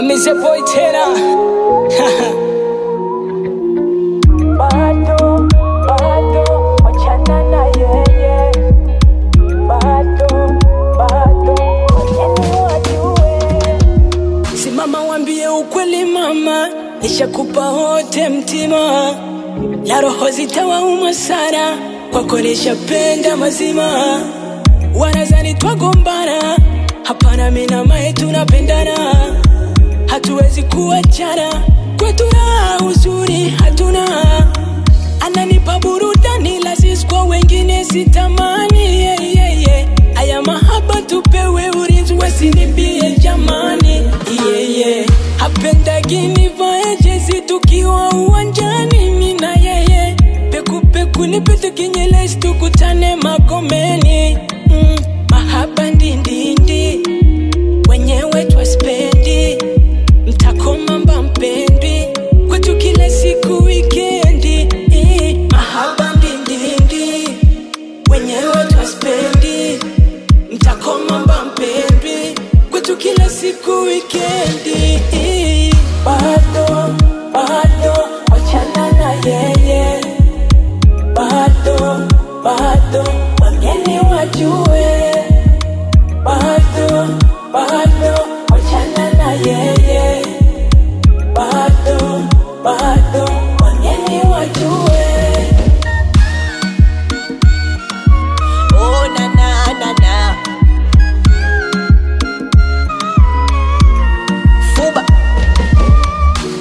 Mr. Boy Tena. Bado, wachana na yeye. Bado, wacheni wajue. Simama wambie ukweli mama, nishakupa wote mtima. Na roho zitawauma sana, kwako nishapenda mazima. Wanazani twagombana, hapana mimi na mae tunapendana. Hatuwezi kuachana, kwetu raha uzuri hatuna. Ananipa burudani la sisi kwa wengine sitamani, yeah, yeah, yeah. Aya mahaba tupewe ulinzi wasinibie jamani, yeah, yeah. Hapendagi nivae jezi tukiwa uwanjani mimi na yeye. Peku peku nipete kinyelezi tukutane Magomeni. Mahaba ndindindi wenyewe twaspendi. Mtakoma mba mpendi kwetu kila siku weekendi. Mahaba ndindindi wenyewe twaspendi. Mtakoma mba mpendi kwetu kila siku weekendi. Bado, wachana na yeye. Bado, wangeni wajue. Bado, wachana na yeye. Bado, wangeni wajue. Oh na na na na Fuba.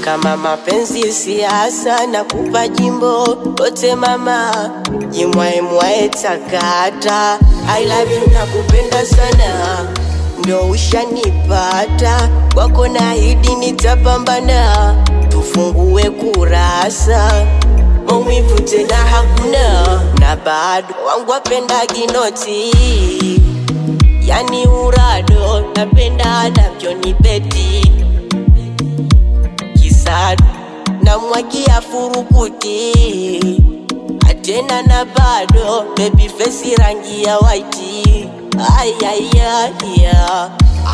Kama mapenzi siasa na kupa jimbo lote mama. Jimwae takata, I love you na kupenda sana. Ndo ushanipata, kwako naahidi nitapambana. Tufungue kurasa, maumivu tena hakuna. Na bado wangu wapenda ginoti, yani urado. Napenda navyonipeti kisadu, na mwagia furukuti. Atena na bado, baby face rangi ya white. Ayayaya,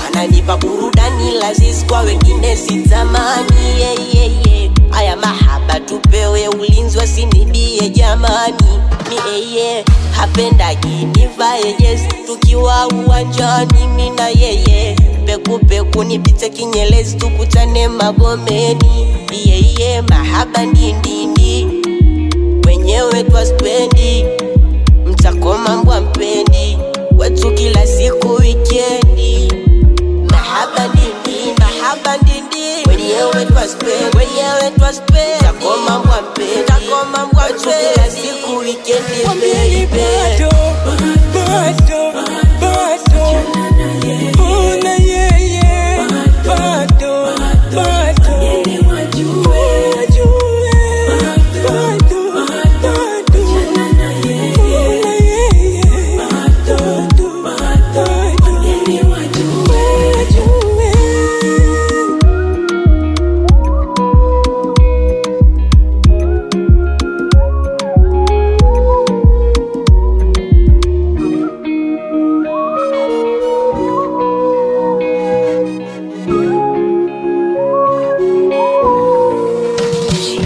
ananipa burudani lazisi kwa wengine sitamani, yeah, yeah, yeah. Aya mahaba tupewe ulinzi wasinibie jamani, yeah. Hapendagi nivae jezi tukiwa uwanjani mimi na yeye. Peku peku nipite kinyelezi tukutane Magomeni, yeah, yeah. Mahaba ndindindi wenyewe twaspendi. Mtakoma mbwa mpendi kwetu kila siku weekendi. Mahaba ndindi wenyewe twaspendi. Mtakoma mbwa mpendi kwetu kila siku weekendi. Wambie bado, una yeye. Bado, wangeni wajue. She